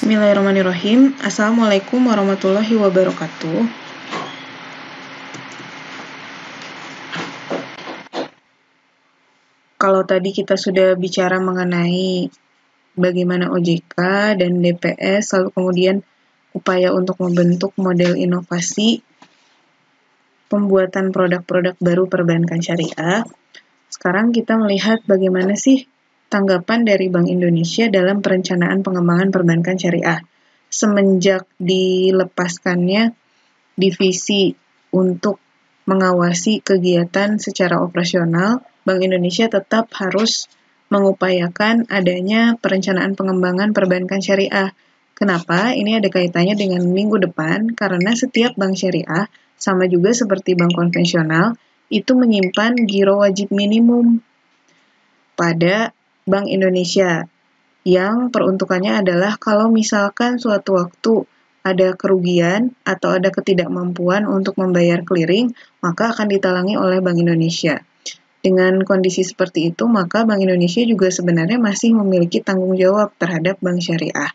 Bismillahirrahmanirrahim. Assalamualaikum warahmatullahi wabarakatuh. Kalau tadi kita sudah bicara mengenai bagaimana OJK dan DPS, lalu kemudian upaya untuk membentuk model inovasi pembuatan produk-produk baru perbankan syariah. Sekarang kita melihat bagaimana sih tanggapan dari Bank Indonesia dalam perencanaan pengembangan perbankan syariah. Semenjak dilepaskannya divisi untuk mengawasi kegiatan secara operasional, Bank Indonesia tetap harus mengupayakan adanya perencanaan pengembangan perbankan syariah. Kenapa? Ini ada kaitannya dengan minggu depan, karena setiap bank syariah, sama juga seperti bank konvensional, itu menyimpan giro wajib minimum pada Bank Indonesia, yang peruntukannya adalah kalau misalkan suatu waktu ada kerugian atau ada ketidakmampuan untuk membayar clearing, maka akan ditalangi oleh Bank Indonesia. Dengan kondisi seperti itu, maka Bank Indonesia juga sebenarnya masih memiliki tanggung jawab terhadap bank syariah.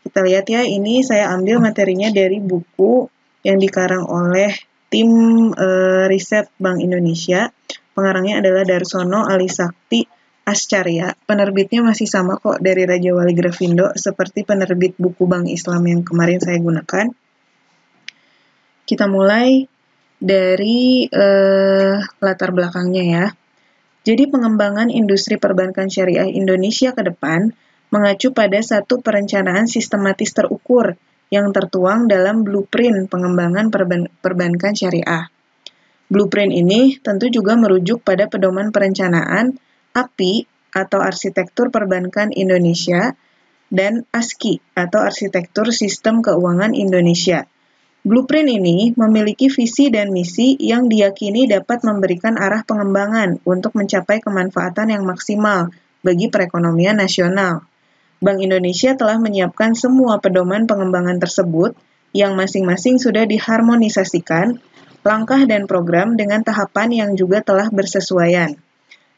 Kita lihat ya, ini saya ambil materinya dari buku yang dikarang oleh tim riset Bank Indonesia. Pengarangnya adalah Darsono Alisakti Ascarya. Penerbitnya masih sama kok, dari Raja Wali Grafindo, seperti penerbit buku Bank Islam yang kemarin saya gunakan. Kita mulai dari latar belakangnya ya. Jadi pengembangan industri perbankan syariah Indonesia ke depan mengacu pada satu perencanaan sistematis terukur yang tertuang dalam blueprint pengembangan perbankan syariah. Blueprint ini tentu juga merujuk pada pedoman perencanaan API atau Arsitektur Perbankan Indonesia dan ASKI atau Arsitektur Sistem Keuangan Indonesia. Blueprint ini memiliki visi dan misi yang diyakini dapat memberikan arah pengembangan untuk mencapai kemanfaatan yang maksimal bagi perekonomian nasional. Bank Indonesia telah menyiapkan semua pedoman pengembangan tersebut yang masing-masing sudah diharmonisasikan, langkah dan program dengan tahapan yang juga telah bersesuaian.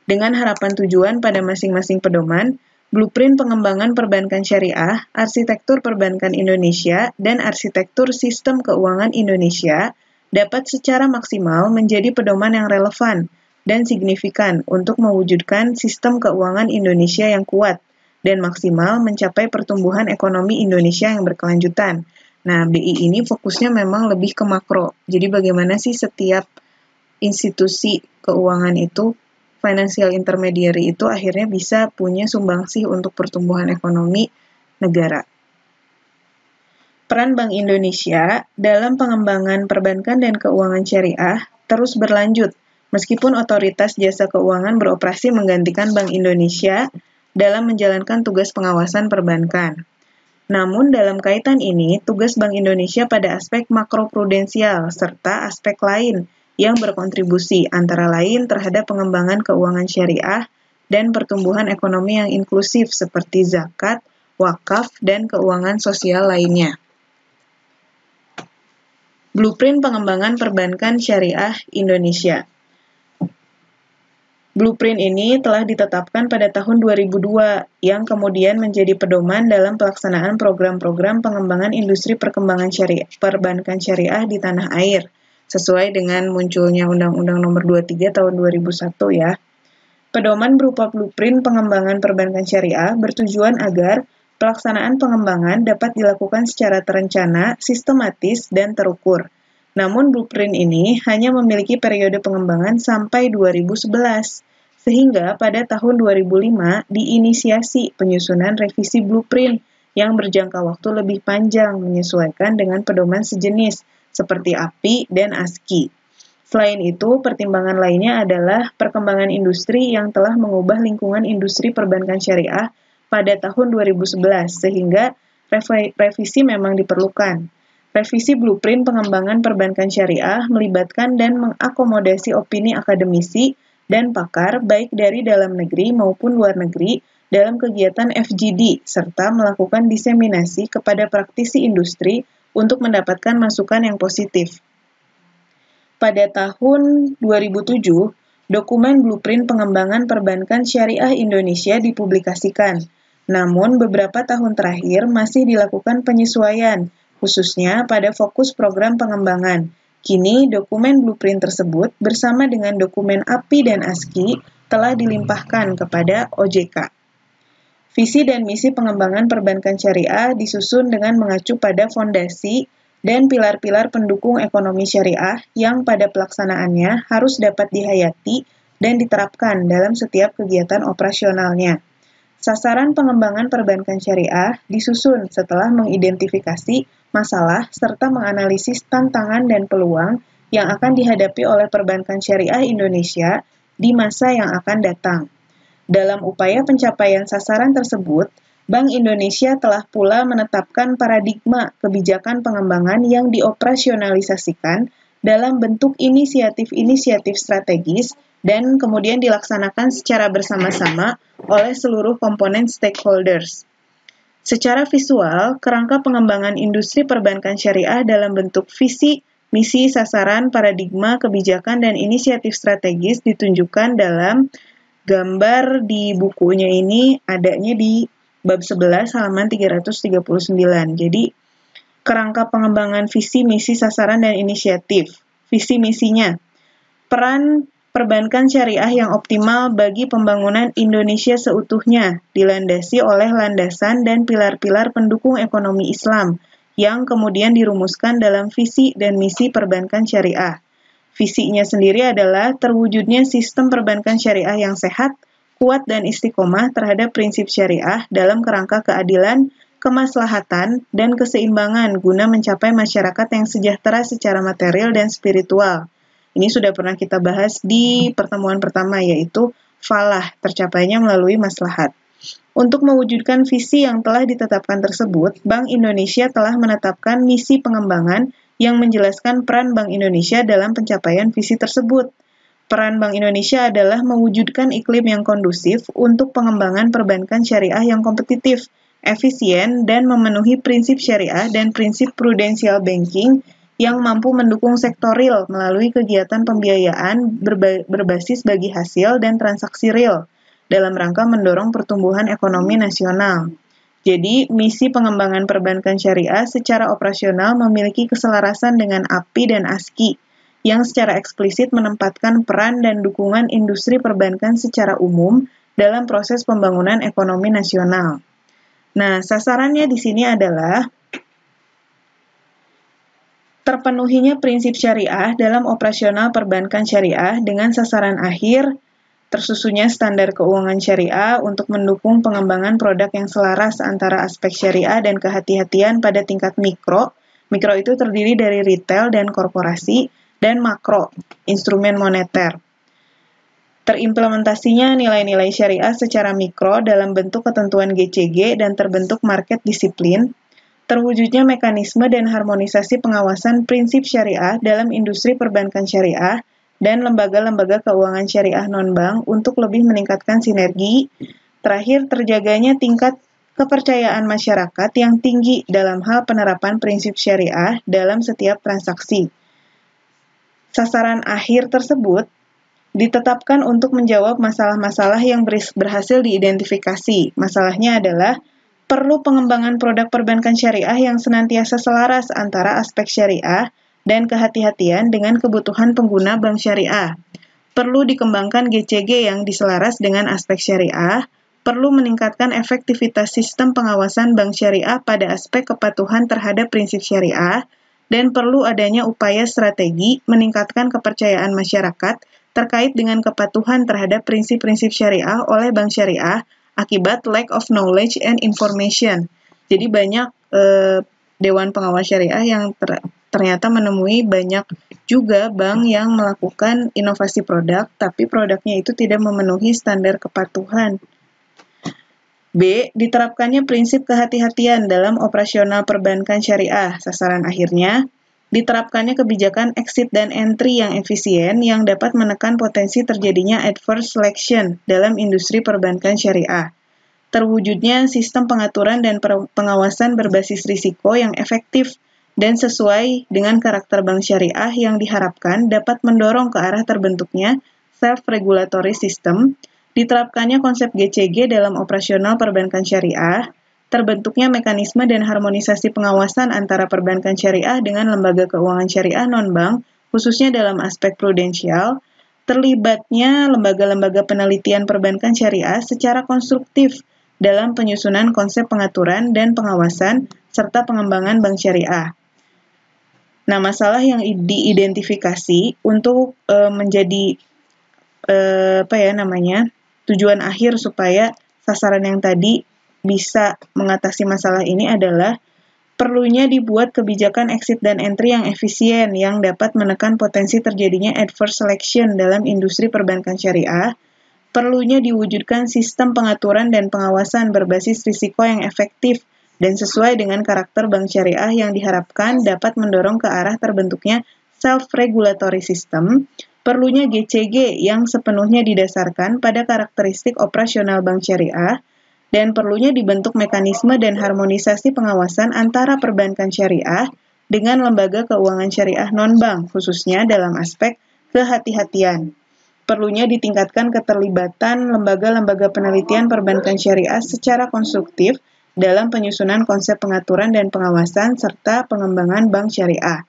Dengan harapan tujuan pada masing-masing pedoman, blueprint pengembangan perbankan syariah, arsitektur perbankan Indonesia, dan arsitektur sistem keuangan Indonesia dapat secara maksimal menjadi pedoman yang relevan dan signifikan untuk mewujudkan sistem keuangan Indonesia yang kuat dan maksimal mencapai pertumbuhan ekonomi Indonesia yang berkelanjutan. Nah, BI ini fokusnya memang lebih ke makro. Jadi bagaimana sih setiap institusi keuangan itu, financial intermediary itu akhirnya bisa punya sumbangsih untuk pertumbuhan ekonomi negara. Peran Bank Indonesia dalam pengembangan perbankan dan keuangan syariah terus berlanjut, meskipun otoritas jasa keuangan beroperasi menggantikan Bank Indonesia dalam menjalankan tugas pengawasan perbankan. Namun dalam kaitan ini, tugas Bank Indonesia pada aspek makroprudensial serta aspek lain yang berkontribusi antara lain terhadap pengembangan keuangan syariah dan pertumbuhan ekonomi yang inklusif seperti zakat, wakaf, dan keuangan sosial lainnya. Blueprint pengembangan perbankan syariah Indonesia. Blueprint ini telah ditetapkan pada tahun 2002 yang kemudian menjadi pedoman dalam pelaksanaan program-program pengembangan industri perbankan syariah di tanah air, sesuai dengan munculnya Undang-Undang Nomor 23 Tahun 2001 ya. Pedoman berupa blueprint pengembangan perbankan syariah bertujuan agar pelaksanaan pengembangan dapat dilakukan secara terencana, sistematis, dan terukur. Namun blueprint ini hanya memiliki periode pengembangan sampai 2011, sehingga pada tahun 2005 diinisiasi penyusunan revisi blueprint yang berjangka waktu lebih panjang menyesuaikan dengan pedoman sejenis seperti API dan ASKI. Selain itu, pertimbangan lainnya adalah perkembangan industri yang telah mengubah lingkungan industri perbankan syariah pada tahun 2011, sehingga revisi memang diperlukan. Revisi blueprint pengembangan perbankan syariah melibatkan dan mengakomodasi opini akademisi dan pakar baik dari dalam negeri maupun luar negeri dalam kegiatan FGD, serta melakukan diseminasi kepada praktisi industri untuk mendapatkan masukan yang positif. Pada tahun 2007, dokumen blueprint pengembangan perbankan syariah Indonesia dipublikasikan. Namun, beberapa tahun terakhir masih dilakukan penyesuaian, khususnya pada fokus program pengembangan. Kini, dokumen blueprint tersebut bersama dengan dokumen API dan ASKI telah dilimpahkan kepada OJK. Visi dan misi pengembangan perbankan syariah disusun dengan mengacu pada fondasi dan pilar-pilar pendukung ekonomi syariah yang pada pelaksanaannya harus dapat dihayati dan diterapkan dalam setiap kegiatan operasionalnya. Sasaran pengembangan perbankan syariah disusun setelah mengidentifikasi masalah serta menganalisis tantangan dan peluang yang akan dihadapi oleh perbankan syariah Indonesia di masa yang akan datang. Dalam upaya pencapaian sasaran tersebut, Bank Indonesia telah pula menetapkan paradigma kebijakan pengembangan yang dioperasionalisasikan dalam bentuk inisiatif-inisiatif strategis dan kemudian dilaksanakan secara bersama-sama oleh seluruh komponen stakeholders. Secara visual, kerangka pengembangan industri perbankan syariah dalam bentuk visi, misi, sasaran, paradigma, kebijakan, dan inisiatif strategis ditunjukkan dalam gambar di bukunya ini adanya di bab 11 halaman 339. Jadi, kerangka pengembangan visi, misi, sasaran, dan inisiatif. Visi misinya, peran perbankan syariah yang optimal bagi pembangunan Indonesia seutuhnya, dilandasi oleh landasan dan pilar-pilar pendukung ekonomi Islam, yang kemudian dirumuskan dalam visi dan misi perbankan syariah. Visinya sendiri adalah terwujudnya sistem perbankan syariah yang sehat, kuat, dan istiqomah terhadap prinsip syariah dalam kerangka keadilan, kemaslahatan, dan keseimbangan guna mencapai masyarakat yang sejahtera secara material dan spiritual. Ini sudah pernah kita bahas di pertemuan pertama, yaitu falah, tercapainya melalui maslahat. Untuk mewujudkan visi yang telah ditetapkan tersebut, Bank Indonesia telah menetapkan misi pengembangan yang menjelaskan peran Bank Indonesia dalam pencapaian visi tersebut. Peran Bank Indonesia adalah mewujudkan iklim yang kondusif untuk pengembangan perbankan syariah yang kompetitif, efisien, dan memenuhi prinsip syariah dan prinsip prudensial banking yang mampu mendukung sektor real melalui kegiatan pembiayaan berbasis bagi hasil dan transaksi real dalam rangka mendorong pertumbuhan ekonomi nasional. Jadi, misi pengembangan perbankan syariah secara operasional memiliki keselarasan dengan API dan ASKI, yang secara eksplisit menempatkan peran dan dukungan industri perbankan secara umum dalam proses pembangunan ekonomi nasional. Nah, sasarannya di sini adalah terpenuhinya prinsip syariah dalam operasional perbankan syariah dengan sasaran akhir tersusunnya standar keuangan syariah untuk mendukung pengembangan produk yang selaras antara aspek syariah dan kehati-hatian pada tingkat mikro. Mikro itu terdiri dari retail dan korporasi, dan makro, instrumen moneter. Terimplementasinya nilai-nilai syariah secara mikro dalam bentuk ketentuan GCG dan terbentuk market disiplin. Terwujudnya mekanisme dan harmonisasi pengawasan prinsip syariah dalam industri perbankan syariah dan lembaga-lembaga keuangan syariah non-bank untuk lebih meningkatkan sinergi. Terakhir, terjaganya tingkat kepercayaan masyarakat yang tinggi dalam hal penerapan prinsip syariah dalam setiap transaksi. Sasaran akhir tersebut ditetapkan untuk menjawab masalah-masalah yang berhasil diidentifikasi. Masalahnya adalah perlu pengembangan produk perbankan syariah yang senantiasa selaras antara aspek syariah dan kehati-hatian dengan kebutuhan pengguna bank syariah. Perlu dikembangkan GCG yang diselaras dengan aspek syariah, perlu meningkatkan efektivitas sistem pengawasan bank syariah pada aspek kepatuhan terhadap prinsip syariah, dan perlu adanya upaya strategi meningkatkan kepercayaan masyarakat terkait dengan kepatuhan terhadap prinsip-prinsip syariah oleh bank syariah akibat lack of knowledge and information. Jadi banyak Dewan Pengawas Syariah yang ternyata menemui banyak juga bank yang melakukan inovasi produk, tapi produknya itu tidak memenuhi standar kepatuhan. B. Diterapkannya prinsip kehati-hatian dalam operasional perbankan syariah. Sasaran akhirnya, diterapkannya kebijakan exit dan entry yang efisien yang dapat menekan potensi terjadinya adverse selection dalam industri perbankan syariah. Terwujudnya sistem pengaturan dan pengawasan berbasis risiko yang efektif dan sesuai dengan karakter bank syariah yang diharapkan dapat mendorong ke arah terbentuknya self-regulatory system diterapkannya konsep GCG dalam operasional perbankan syariah, terbentuknya mekanisme dan harmonisasi pengawasan antara perbankan syariah dengan lembaga keuangan syariah non-bank, khususnya dalam aspek prudensial, terlibatnya lembaga-lembaga penelitian perbankan syariah secara konstruktif dalam penyusunan konsep pengaturan dan pengawasan serta pengembangan bank syariah. Nah, masalah yang diidentifikasi untuk menjadi tujuan akhir supaya sasaran yang tadi bisa mengatasi masalah ini adalah perlunya dibuat kebijakan exit dan entry yang efisien yang dapat menekan potensi terjadinya adverse selection dalam industri perbankan syariah. Perlunya diwujudkan sistem pengaturan dan pengawasan berbasis risiko yang efektif dan sesuai dengan karakter bank syariah yang diharapkan dapat mendorong ke arah terbentuknya self-regulatory system. Perlunya GCG yang sepenuhnya didasarkan pada karakteristik operasional bank syariah, dan perlunya dibentuk mekanisme dan harmonisasi pengawasan antara perbankan syariah dengan lembaga keuangan syariah non-bank, khususnya dalam aspek kehati-hatian. Perlunya ditingkatkan keterlibatan lembaga-lembaga penelitian perbankan syariah secara konstruktif dalam penyusunan konsep pengaturan dan pengawasan serta pengembangan bank syariah.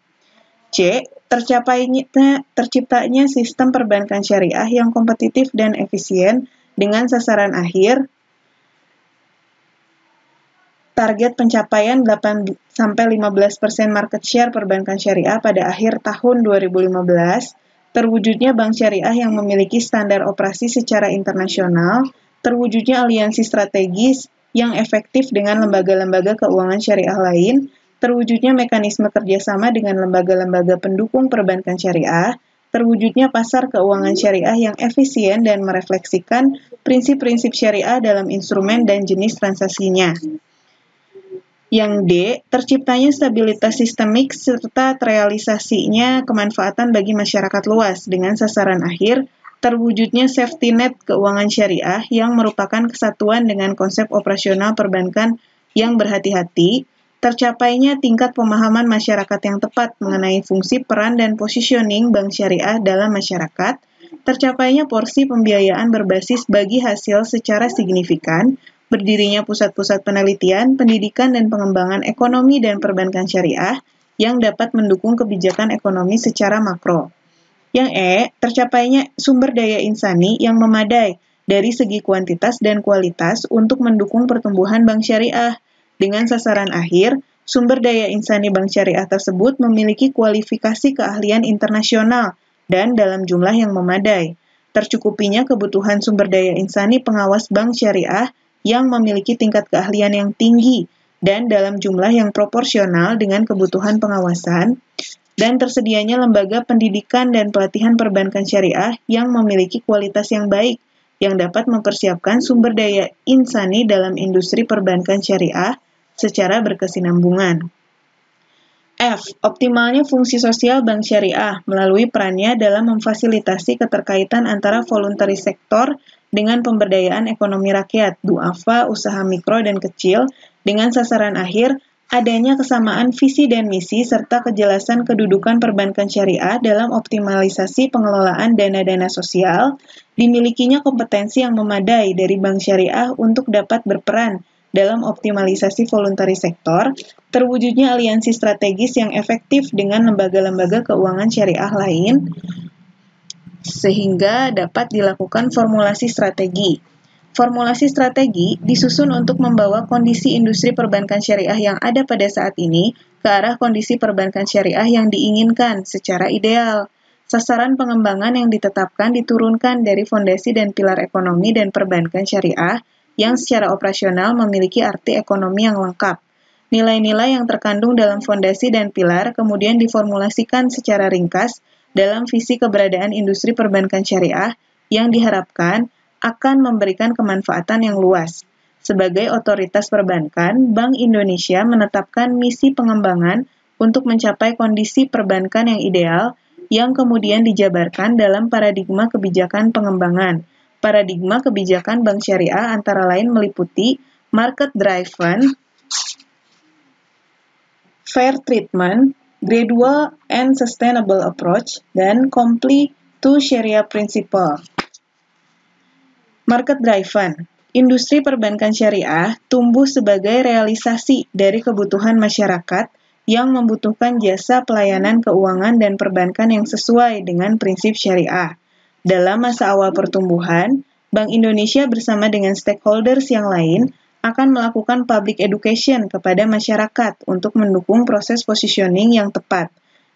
C. Terciptanya sistem perbankan syariah yang kompetitif dan efisien dengan sasaran akhir target pencapaian 8-15% market share perbankan syariah pada akhir tahun 2015, terwujudnya bank syariah yang memiliki standar operasi secara internasional, terwujudnya aliansi strategis yang efektif dengan lembaga-lembaga keuangan syariah lain, terwujudnya mekanisme kerjasama dengan lembaga-lembaga pendukung perbankan syariah, terwujudnya pasar keuangan syariah yang efisien dan merefleksikan prinsip-prinsip syariah dalam instrumen dan jenis transaksinya. Yang D, terciptanya stabilitas sistemik serta terrealisasinya kemanfaatan bagi masyarakat luas dengan sasaran akhir terwujudnya safety net keuangan syariah yang merupakan kesatuan dengan konsep operasional perbankan yang berhati-hati, tercapainya tingkat pemahaman masyarakat yang tepat mengenai fungsi, peran, dan positioning bank syariah dalam masyarakat, tercapainya porsi pembiayaan berbasis bagi hasil secara signifikan, berdirinya pusat-pusat penelitian, pendidikan, dan pengembangan ekonomi dan perbankan syariah yang dapat mendukung kebijakan ekonomi secara makro. Yang E, tercapainya sumber daya insani yang memadai dari segi kuantitas dan kualitas untuk mendukung pertumbuhan bank syariah. Dengan sasaran akhir, sumber daya insani bank syariah tersebut memiliki kualifikasi keahlian internasional dan dalam jumlah yang memadai. Tercukupinya kebutuhan sumber daya insani pengawas bank syariah yang memiliki tingkat keahlian yang tinggi dan dalam jumlah yang proporsional dengan kebutuhan pengawasan, dan tersedianya lembaga pendidikan dan pelatihan perbankan syariah yang memiliki kualitas yang baik, yang dapat mempersiapkan sumber daya insani dalam industri perbankan syariah secara berkesinambungan. F. Optimalnya fungsi sosial bank syariah melalui perannya dalam memfasilitasi keterkaitan antara voluntary sektor dengan pemberdayaan ekonomi rakyat, duafa, usaha mikro dan kecil, dengan sasaran akhir adanya kesamaan visi dan misi serta kejelasan kedudukan perbankan syariah dalam optimalisasi pengelolaan dana-dana sosial, dimilikinya kompetensi yang memadai dari bank syariah untuk dapat berperan dalam optimalisasi voluntary sektor, terwujudnya aliansi strategis yang efektif dengan lembaga-lembaga keuangan syariah lain, sehingga dapat dilakukan formulasi strategi. Formulasi strategi disusun untuk membawa kondisi industri perbankan syariah yang ada pada saat ini ke arah kondisi perbankan syariah yang diinginkan secara ideal. Sasaran pengembangan yang ditetapkan diturunkan dari fondasi dan pilar ekonomi dan perbankan syariah yang secara operasional memiliki arti ekonomi yang lengkap. Nilai-nilai yang terkandung dalam fondasi dan pilar kemudian diformulasikan secara ringkas dalam visi keberadaan industri perbankan syariah yang diharapkan akan memberikan kemanfaatan yang luas. Sebagai otoritas perbankan, Bank Indonesia menetapkan misi pengembangan untuk mencapai kondisi perbankan yang ideal yang kemudian dijabarkan dalam paradigma kebijakan pengembangan. Paradigma kebijakan bank syariah antara lain meliputi market-driven, fair treatment, gradual and sustainable approach, dan comply to Sharia principle. Market driven. Industri perbankan syariah tumbuh sebagai realisasi dari kebutuhan masyarakat yang membutuhkan jasa pelayanan keuangan dan perbankan yang sesuai dengan prinsip syariah. Dalam masa awal pertumbuhan, Bank Indonesia bersama dengan stakeholders yang lain akan melakukan public education kepada masyarakat untuk mendukung proses positioning yang tepat.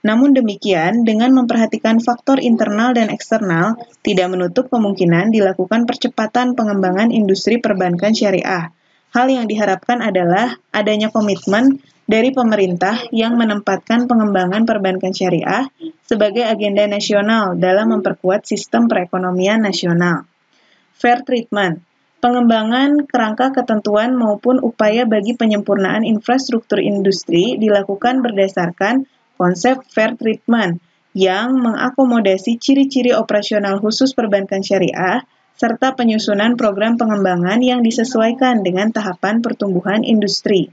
Namun demikian, dengan memperhatikan faktor internal dan eksternal, tidak menutup kemungkinan dilakukan percepatan pengembangan industri perbankan syariah. Hal yang diharapkan adalah adanya komitmen dari pemerintah yang menempatkan pengembangan perbankan syariah sebagai agenda nasional dalam memperkuat sistem perekonomian nasional. Fair treatment. Pengembangan kerangka ketentuan maupun upaya bagi penyempurnaan infrastruktur industri dilakukan berdasarkan konsep fair treatment yang mengakomodasi ciri-ciri operasional khusus perbankan syariah serta penyusunan program pengembangan yang disesuaikan dengan tahapan pertumbuhan industri.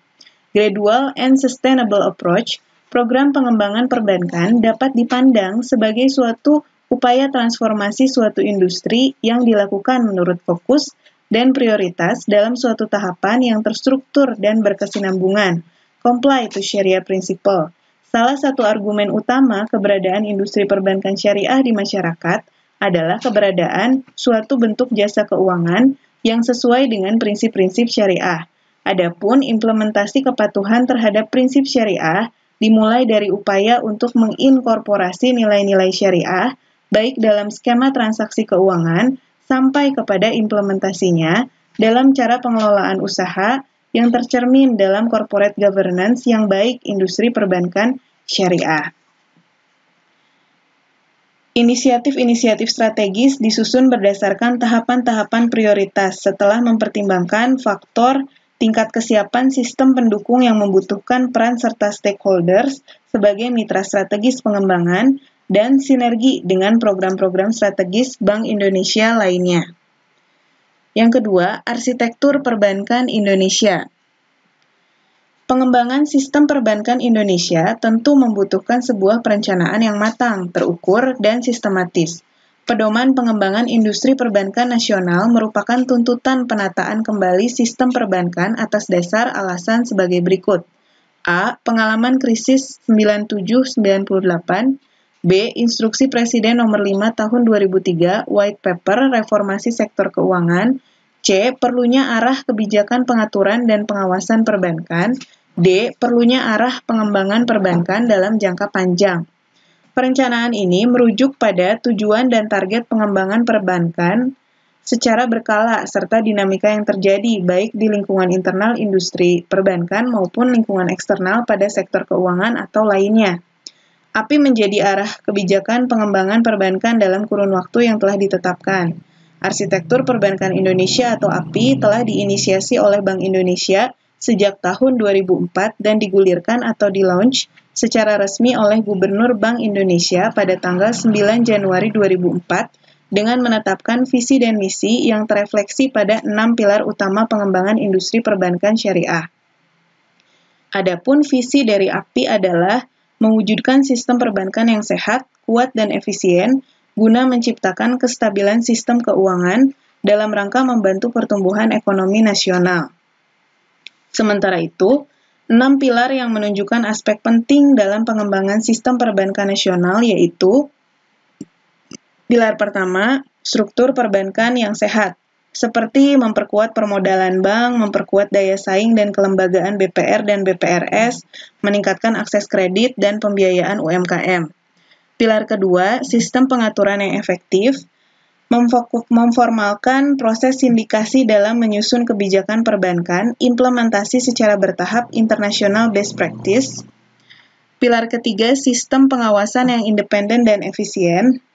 Gradual and sustainable approach, program pengembangan perbankan dapat dipandang sebagai suatu upaya transformasi suatu industri yang dilakukan menurut fokus dan prioritas dalam suatu tahapan yang terstruktur dan berkesinambungan. Comply to Sharia Principle. Salah satu argumen utama keberadaan industri perbankan syariah di masyarakat adalah keberadaan suatu bentuk jasa keuangan yang sesuai dengan prinsip-prinsip syariah. Adapun implementasi kepatuhan terhadap prinsip syariah dimulai dari upaya untuk menginkorporasi nilai-nilai syariah baik dalam skema transaksi keuangan sampai kepada implementasinya dalam cara pengelolaan usaha yang tercermin dalam corporate governance yang baik industri perbankan syariah. Inisiatif-inisiatif strategis disusun berdasarkan tahapan-tahapan prioritas setelah mempertimbangkan faktor tingkat kesiapan sistem pendukung yang membutuhkan peran serta stakeholders sebagai mitra strategis pengembangan dan sinergi dengan program-program strategis Bank Indonesia lainnya. Yang kedua, arsitektur perbankan Indonesia. Pengembangan sistem perbankan Indonesia tentu membutuhkan sebuah perencanaan yang matang, terukur, dan sistematis. Pedoman pengembangan industri perbankan nasional merupakan tuntutan penataan kembali sistem perbankan atas dasar alasan sebagai berikut. A. Pengalaman krisis 97-98. B. Instruksi Presiden Nomor 5 Tahun 2003 White Paper Reformasi Sektor Keuangan. C. Perlunya arah kebijakan pengaturan dan pengawasan perbankan. D. Perlunya arah pengembangan perbankan dalam jangka panjang. Perencanaan ini merujuk pada tujuan dan target pengembangan perbankan secara berkala serta dinamika yang terjadi baik di lingkungan internal industri perbankan maupun lingkungan eksternal pada sektor keuangan atau lainnya. API menjadi arah kebijakan pengembangan perbankan dalam kurun waktu yang telah ditetapkan. Arsitektur Perbankan Indonesia atau API telah diinisiasi oleh Bank Indonesia sejak tahun 2004 dan digulirkan atau di-launch secara resmi oleh Gubernur Bank Indonesia pada tanggal 9 Januari 2004 dengan menetapkan visi dan misi yang terefleksi pada 6 pilar utama pengembangan industri perbankan syariah. Adapun visi dari API adalah mewujudkan sistem perbankan yang sehat, kuat, dan efisien guna menciptakan kestabilan sistem keuangan dalam rangka membantu pertumbuhan ekonomi nasional. Sementara itu, 6 pilar yang menunjukkan aspek penting dalam pengembangan sistem perbankan nasional yaitu pilar pertama, struktur perbankan yang sehat, seperti memperkuat permodalan bank, memperkuat daya saing dan kelembagaan BPR dan BPRS, meningkatkan akses kredit dan pembiayaan UMKM. Pilar kedua, sistem pengaturan yang efektif, memformalkan proses sindikasi dalam menyusun kebijakan perbankan, implementasi secara bertahap international best practice. Pilar ketiga, sistem pengawasan yang independen dan efisien.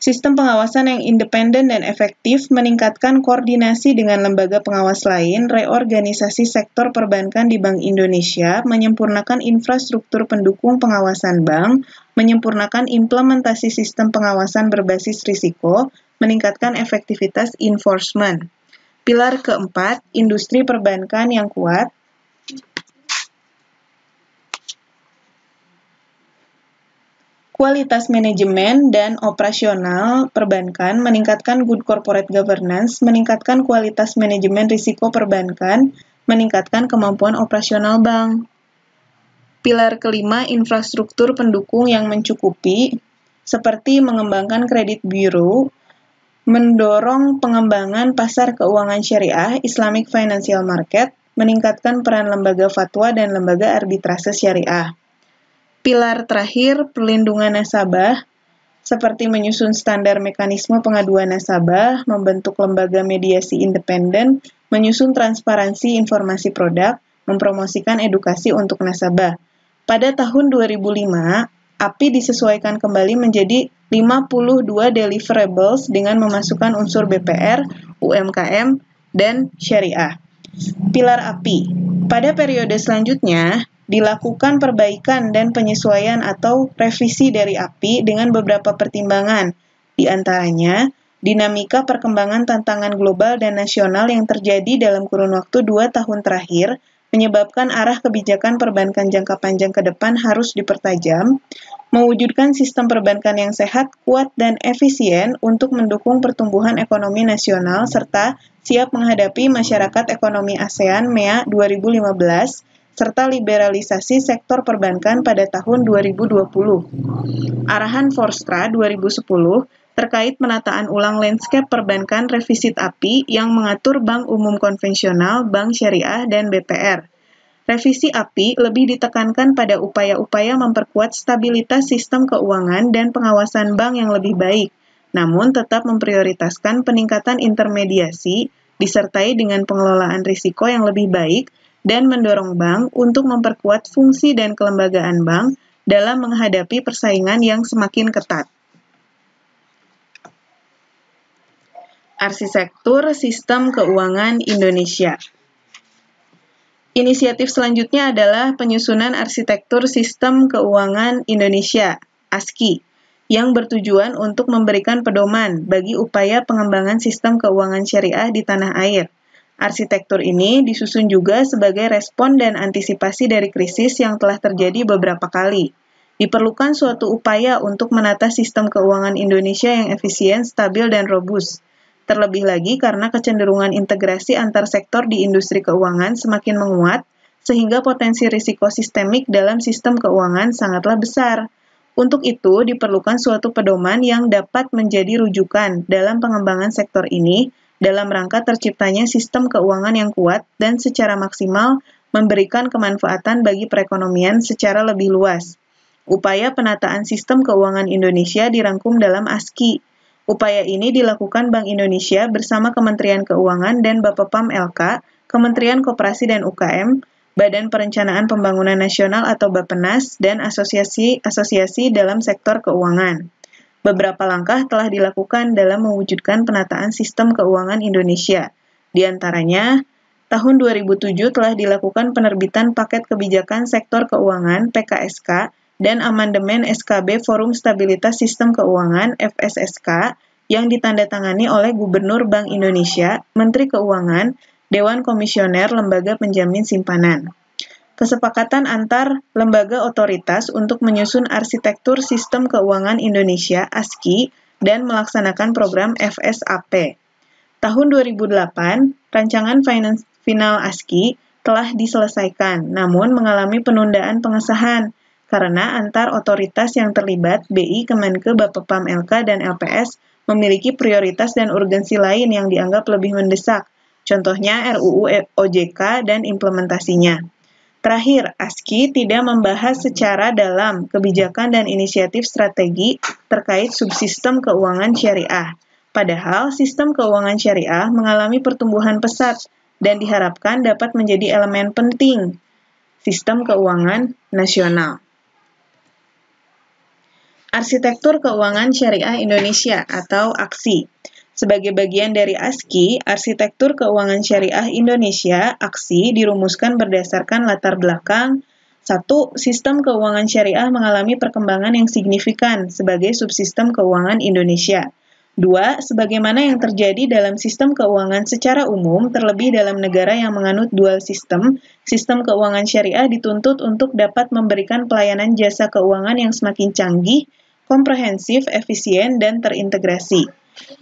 Sistem pengawasan yang independen dan efektif meningkatkan koordinasi dengan lembaga pengawas lain, reorganisasi sektor perbankan di Bank Indonesia, menyempurnakan infrastruktur pendukung pengawasan bank, menyempurnakan implementasi sistem pengawasan berbasis risiko, meningkatkan efektivitas enforcement. Pilar keempat, industri perbankan yang kuat. Kualitas manajemen dan operasional perbankan, meningkatkan good corporate governance, meningkatkan kualitas manajemen risiko perbankan, meningkatkan kemampuan operasional bank. Pilar kelima, infrastruktur pendukung yang mencukupi, seperti mengembangkan kredit bureau, mendorong pengembangan pasar keuangan syariah, Islamic Financial Market, meningkatkan peran lembaga fatwa dan lembaga arbitrase syariah. Pilar terakhir, perlindungan nasabah, seperti menyusun standar mekanisme pengaduan nasabah, membentuk lembaga mediasi independen, menyusun transparansi informasi produk, mempromosikan edukasi untuk nasabah. Pada tahun 2005, API disesuaikan kembali menjadi 52 deliverables dengan memasukkan unsur BPR, UMKM, dan syariah. Pilar API. Pada periode selanjutnya, dilakukan perbaikan dan penyesuaian atau revisi dari API dengan beberapa pertimbangan, di antaranya dinamika perkembangan tantangan global dan nasional yang terjadi dalam kurun waktu 2 tahun terakhir, menyebabkan arah kebijakan perbankan jangka panjang ke depan harus dipertajam, mewujudkan sistem perbankan yang sehat, kuat, dan efisien untuk mendukung pertumbuhan ekonomi nasional, serta siap menghadapi masyarakat ekonomi ASEAN MEA 2015, serta liberalisasi sektor perbankan pada tahun 2020. Arahan Forstra 2010 terkait penataan ulang landscape perbankan revisit API yang mengatur bank umum konvensional, bank syariah, dan BPR. Revisi API lebih ditekankan pada upaya-upaya memperkuat stabilitas sistem keuangan dan pengawasan bank yang lebih baik, namun tetap memprioritaskan peningkatan intermediasi disertai dengan pengelolaan risiko yang lebih baik dan mendorong bank untuk memperkuat fungsi dan kelembagaan bank dalam menghadapi persaingan yang semakin ketat. Arsitektur Sistem Keuangan Indonesia. Inisiatif selanjutnya adalah penyusunan Arsitektur Sistem Keuangan Indonesia, ASKI, yang bertujuan untuk memberikan pedoman bagi upaya pengembangan sistem keuangan syariah di tanah air. Arsitektur ini disusun juga sebagai respon dan antisipasi dari krisis yang telah terjadi beberapa kali. Diperlukan suatu upaya untuk menata sistem keuangan Indonesia yang efisien, stabil, dan robust. Terlebih lagi karena kecenderungan integrasi antar sektor di industri keuangan semakin menguat, sehingga potensi risiko sistemik dalam sistem keuangan sangatlah besar. Untuk itu, diperlukan suatu pedoman yang dapat menjadi rujukan dalam pengembangan sektor ini, dalam rangka terciptanya sistem keuangan yang kuat dan secara maksimal memberikan kemanfaatan bagi perekonomian secara lebih luas. Upaya penataan sistem keuangan Indonesia dirangkum dalam ASKI. Upaya ini dilakukan Bank Indonesia bersama Kementerian Keuangan dan Bapepam LK, Kementerian Koperasi dan UKM, Badan Perencanaan Pembangunan Nasional atau Bappenas, dan asosiasi-asosiasi dalam sektor keuangan. Beberapa langkah telah dilakukan dalam mewujudkan penataan sistem keuangan Indonesia. Di antaranya, tahun 2007 telah dilakukan penerbitan Paket Kebijakan Sektor Keuangan (PKSK) dan amandemen SKB Forum Stabilitas Sistem Keuangan (FSSK) yang ditandatangani oleh Gubernur Bank Indonesia, Menteri Keuangan, Dewan Komisioner Lembaga Penjamin Simpanan. Kesepakatan antar lembaga otoritas untuk menyusun arsitektur sistem keuangan Indonesia (ASKI) dan melaksanakan program FSAP. Tahun 2008, rancangan final ASKI telah diselesaikan, namun mengalami penundaan pengesahan karena antar otoritas yang terlibat, BI, Kemenke, Bapepam LK, dan LPS, memiliki prioritas dan urgensi lain yang dianggap lebih mendesak, contohnya RUU OJK dan implementasinya. Terakhir, ASKI tidak membahas secara dalam kebijakan dan inisiatif strategi terkait subsistem keuangan syariah. Padahal, sistem keuangan syariah mengalami pertumbuhan pesat dan diharapkan dapat menjadi elemen penting sistem keuangan nasional. Arsitektur Keuangan Syariah Indonesia atau AKSI. Sebagai bagian dari ASKI, Arsitektur Keuangan Syariah Indonesia (AKSI) dirumuskan berdasarkan latar belakang 1. Sistem keuangan syariah mengalami perkembangan yang signifikan sebagai subsistem keuangan Indonesia. 2. Sebagaimana yang terjadi dalam sistem keuangan secara umum, terlebih dalam negara yang menganut dual sistem keuangan syariah dituntut untuk dapat memberikan pelayanan jasa keuangan yang semakin canggih komprehensif, efisien, dan terintegrasi.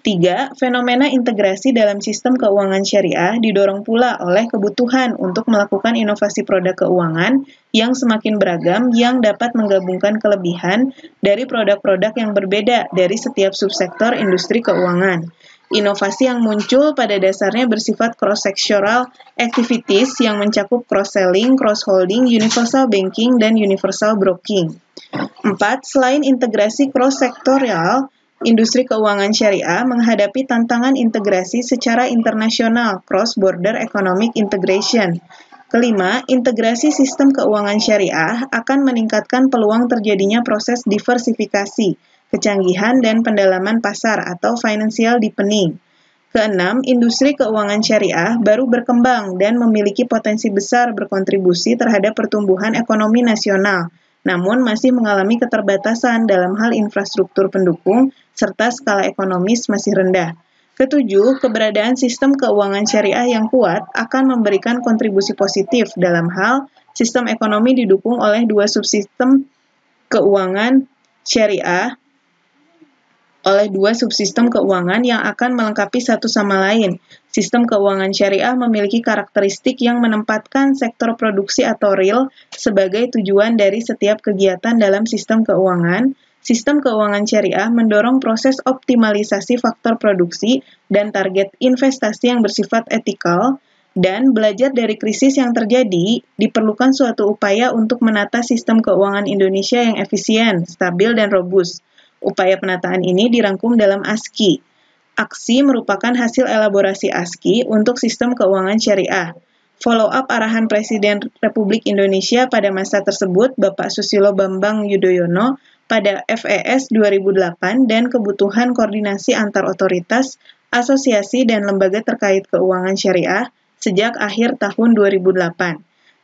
3. Fenomena integrasi dalam sistem keuangan syariah didorong pula oleh kebutuhan untuk melakukan inovasi produk keuangan yang semakin beragam yang dapat menggabungkan kelebihan dari produk-produk yang berbeda dari setiap subsektor industri keuangan. Inovasi yang muncul pada dasarnya bersifat cross-sectoral activities yang mencakup cross-selling, cross-holding, universal banking, dan universal broking. 4. Selain integrasi cross-sektorial, industri keuangan syariah menghadapi tantangan integrasi secara internasional, cross-border economic integration. Kelima, integrasi sistem keuangan syariah akan meningkatkan peluang terjadinya proses diversifikasi, kecanggihan, dan pendalaman pasar atau financial deepening. Keenam, industri keuangan syariah baru berkembang dan memiliki potensi besar berkontribusi terhadap pertumbuhan ekonomi nasional, namun masih mengalami keterbatasan dalam hal infrastruktur pendukung serta skala ekonomis masih rendah. Ketujuh, keberadaan sistem keuangan syariah yang kuat akan memberikan kontribusi positif dalam hal sistem ekonomi didukung oleh dua subsistem keuangan syariah yang akan melengkapi satu sama lain. Sistem keuangan syariah memiliki karakteristik yang menempatkan sektor produksi atau real sebagai tujuan dari setiap kegiatan dalam sistem keuangan. Sistem keuangan syariah mendorong proses optimalisasi faktor produksi dan target investasi yang bersifat etikal, dan belajar dari krisis yang terjadi, diperlukan suatu upaya untuk menata sistem keuangan Indonesia yang efisien, stabil, dan robust. Upaya penataan ini dirangkum dalam ASKI. AKSI merupakan hasil elaborasi ASKI untuk sistem keuangan syariah. Follow-up arahan Presiden Republik Indonesia pada masa tersebut, Bapak Susilo Bambang Yudhoyono, pada FES 2008 dan kebutuhan koordinasi antar otoritas, asosiasi, dan lembaga terkait keuangan syariah sejak akhir tahun 2008.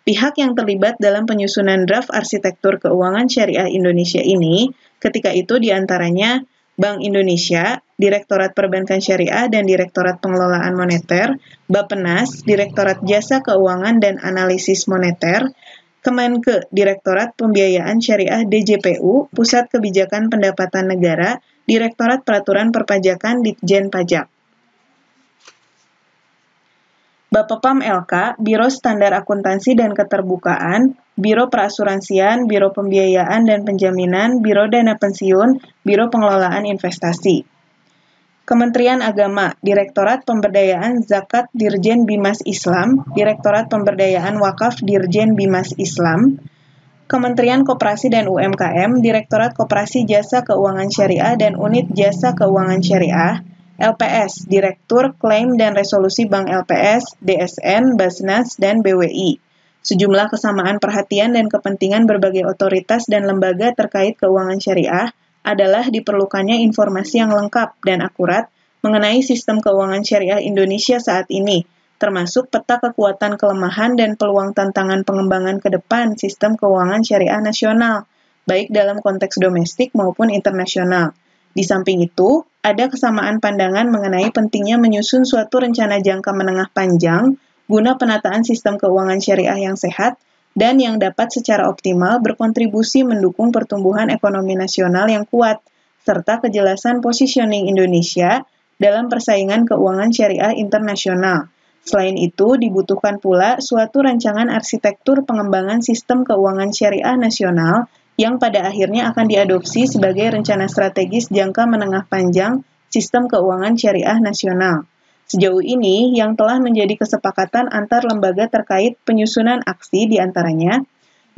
Pihak yang terlibat dalam penyusunan draft arsitektur keuangan syariah Indonesia ini, ketika itu diantaranya Bank Indonesia, Direktorat Perbankan Syariah dan Direktorat Pengelolaan Moneter, Bappenas, Direktorat Jasa Keuangan dan Analisis Moneter, Kemenke, Direktorat Pembiayaan Syariah DJPU, Pusat Kebijakan Pendapatan Negara, Direktorat Peraturan Perpajakan Ditjen Pajak. Bapepam LK, Biro Standar Akuntansi dan Keterbukaan, Biro Perasuransian, Biro Pembiayaan dan Penjaminan, Biro Dana Pensiun, Biro Pengelolaan Investasi. Kementerian Agama, Direktorat Pemberdayaan Zakat Dirjen Bimas Islam, Direktorat Pemberdayaan Wakaf Dirjen Bimas Islam. Kementerian Koperasi dan UMKM, Direktorat Koperasi Jasa Keuangan Syariah dan Unit Jasa Keuangan Syariah. LPS, Direktur Klaim dan Resolusi Bank LPS, DSN, Basnas, dan BWI. Sejumlah kesamaan perhatian dan kepentingan berbagai otoritas dan lembaga terkait keuangan syariah adalah diperlukannya informasi yang lengkap dan akurat mengenai sistem keuangan syariah Indonesia saat ini, termasuk peta kekuatan kelemahan dan peluang tantangan pengembangan ke depan sistem keuangan syariah nasional, baik dalam konteks domestik maupun internasional. Di samping itu, ada kesamaan pandangan mengenai pentingnya menyusun suatu rencana jangka menengah panjang guna penataan sistem keuangan syariah yang sehat dan yang dapat secara optimal berkontribusi mendukung pertumbuhan ekonomi nasional yang kuat, serta kejelasan positioning Indonesia dalam persaingan keuangan syariah internasional. Selain itu, dibutuhkan pula suatu rancangan arsitektur pengembangan sistem keuangan syariah nasional yang pada akhirnya akan diadopsi sebagai rencana strategis jangka menengah panjang sistem keuangan syariah nasional. Sejauh ini, yang telah menjadi kesepakatan antar lembaga terkait penyusunan aksi diantaranya,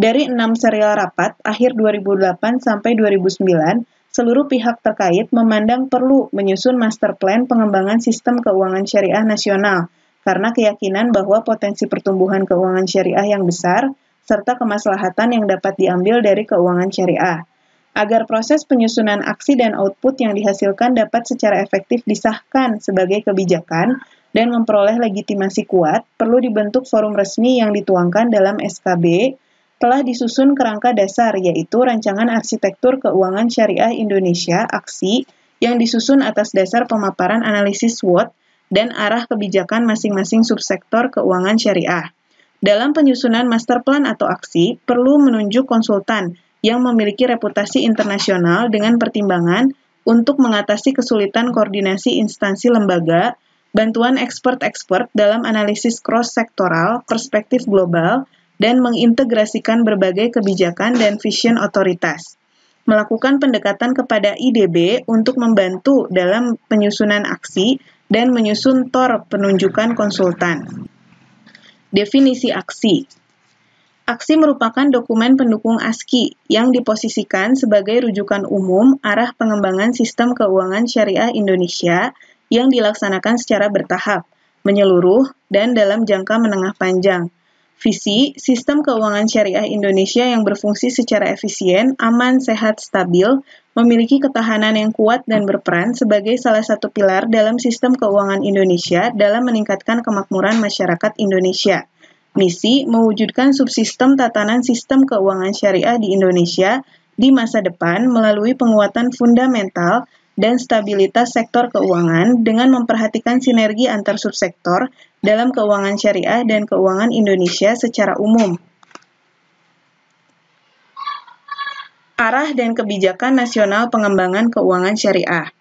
dari 6 serial rapat akhir 2008 sampai 2009, seluruh pihak terkait memandang perlu menyusun master plan pengembangan sistem keuangan syariah nasional, karena keyakinan bahwa potensi pertumbuhan keuangan syariah yang besar, serta kemaslahatan yang dapat diambil dari keuangan syariah. Agar proses penyusunan aksi dan output yang dihasilkan dapat secara efektif disahkan sebagai kebijakan dan memperoleh legitimasi kuat, perlu dibentuk forum resmi yang dituangkan dalam SKB, telah disusun kerangka dasar yaitu Rancangan Arsitektur Keuangan Syariah Indonesia (AKSI) yang disusun atas dasar pemaparan analisis SWOT dan arah kebijakan masing-masing subsektor keuangan syariah. Dalam penyusunan master plan atau aksi, perlu menunjuk konsultan yang memiliki reputasi internasional dengan pertimbangan untuk mengatasi kesulitan koordinasi instansi lembaga, bantuan expert-expert dalam analisis cross-sektoral, perspektif global, dan mengintegrasikan berbagai kebijakan dan vision otoritas. Melakukan pendekatan kepada IDB untuk membantu dalam penyusunan aksi dan menyusun TOR penunjukan konsultan. Definisi aksi. Aksi merupakan dokumen pendukung ASKI yang diposisikan sebagai rujukan umum arah pengembangan sistem keuangan syariah Indonesia yang dilaksanakan secara bertahap, menyeluruh, dan dalam jangka menengah panjang. Visi, sistem keuangan syariah Indonesia yang berfungsi secara efisien, aman, sehat, stabil, memiliki ketahanan yang kuat dan berperan sebagai salah satu pilar dalam sistem keuangan Indonesia dalam meningkatkan kemakmuran masyarakat Indonesia. Misi, mewujudkan subsistem tatanan sistem keuangan syariah di Indonesia di masa depan melalui penguatan fundamental dan stabilitas sektor keuangan dengan memperhatikan sinergi antar subsektor dalam keuangan syariah dan keuangan Indonesia secara umum. Arah dan kebijakan nasional pengembangan keuangan syariah.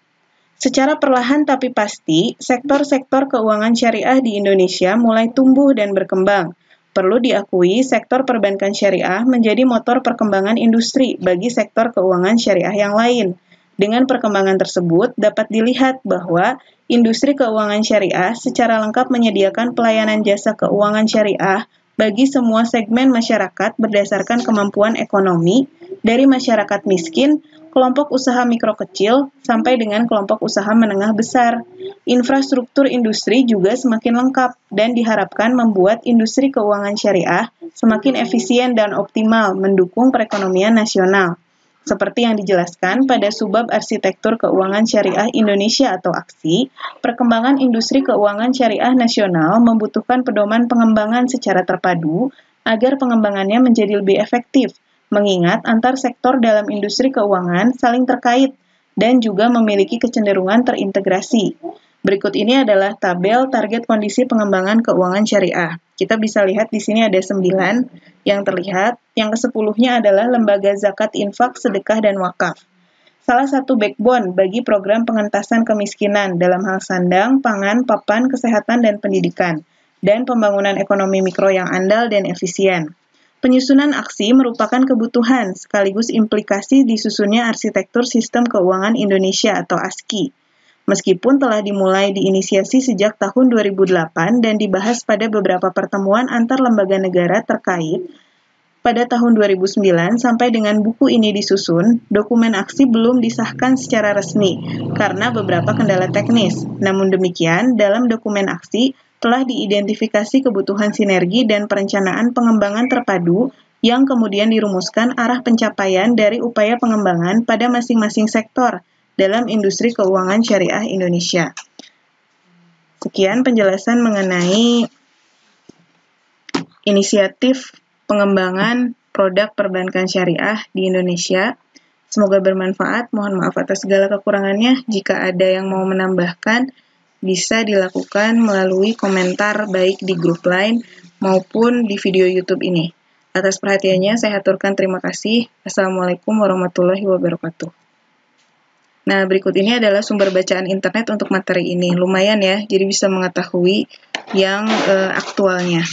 Secara perlahan tapi pasti, sektor-sektor keuangan syariah di Indonesia mulai tumbuh dan berkembang. Perlu diakui, sektor perbankan syariah menjadi motor perkembangan industri bagi sektor keuangan syariah yang lain. Dengan perkembangan tersebut, dapat dilihat bahwa industri keuangan syariah secara lengkap menyediakan pelayanan jasa keuangan syariah bagi semua segmen masyarakat berdasarkan kemampuan ekonomi, dari masyarakat miskin, kelompok usaha mikro kecil, sampai dengan kelompok usaha menengah besar. Infrastruktur industri juga semakin lengkap dan diharapkan membuat industri keuangan syariah semakin efisien dan optimal mendukung perekonomian nasional. Seperti yang dijelaskan pada subbab arsitektur keuangan syariah Indonesia atau AKSI, perkembangan industri keuangan syariah nasional membutuhkan pedoman pengembangan secara terpadu agar pengembangannya menjadi lebih efektif, mengingat antar sektor dalam industri keuangan saling terkait dan juga memiliki kecenderungan terintegrasi. Berikut ini adalah tabel target kondisi pengembangan keuangan syariah. Kita bisa lihat di sini ada 9 yang terlihat. Yang ke-10-nya adalah lembaga zakat, infak, sedekah, dan wakaf. Salah satu backbone bagi program pengentasan kemiskinan dalam hal sandang, pangan, papan, kesehatan, dan pendidikan, dan pembangunan ekonomi mikro yang andal dan efisien. Penyusunan aksi merupakan kebutuhan sekaligus implikasi disusunnya arsitektur sistem keuangan Indonesia atau ASKI. Meskipun telah dimulai diinisiasi sejak tahun 2008 dan dibahas pada beberapa pertemuan antar lembaga negara terkait, pada tahun 2009 sampai dengan buku ini disusun, dokumen aksi belum disahkan secara resmi karena beberapa kendala teknis. Namun demikian, dalam dokumen aksi telah diidentifikasi kebutuhan sinergi dan perencanaan pengembangan terpadu yang kemudian dirumuskan arah pencapaian dari upaya pengembangan pada masing-masing sektor dalam industri keuangan syariah Indonesia. Sekian penjelasan mengenai inisiatif pengembangan produk perbankan syariah di Indonesia. Semoga bermanfaat. Mohon maaf atas segala kekurangannya. Jika ada yang mau menambahkan, bisa dilakukan melalui komentar baik di grup Line maupun di video YouTube ini. Atas perhatiannya, saya haturkan terima kasih. Assalamualaikum warahmatullahi wabarakatuh. Nah, berikut ini adalah sumber bacaan internet untuk materi ini. Lumayan ya, jadi bisa mengetahui yang aktualnya.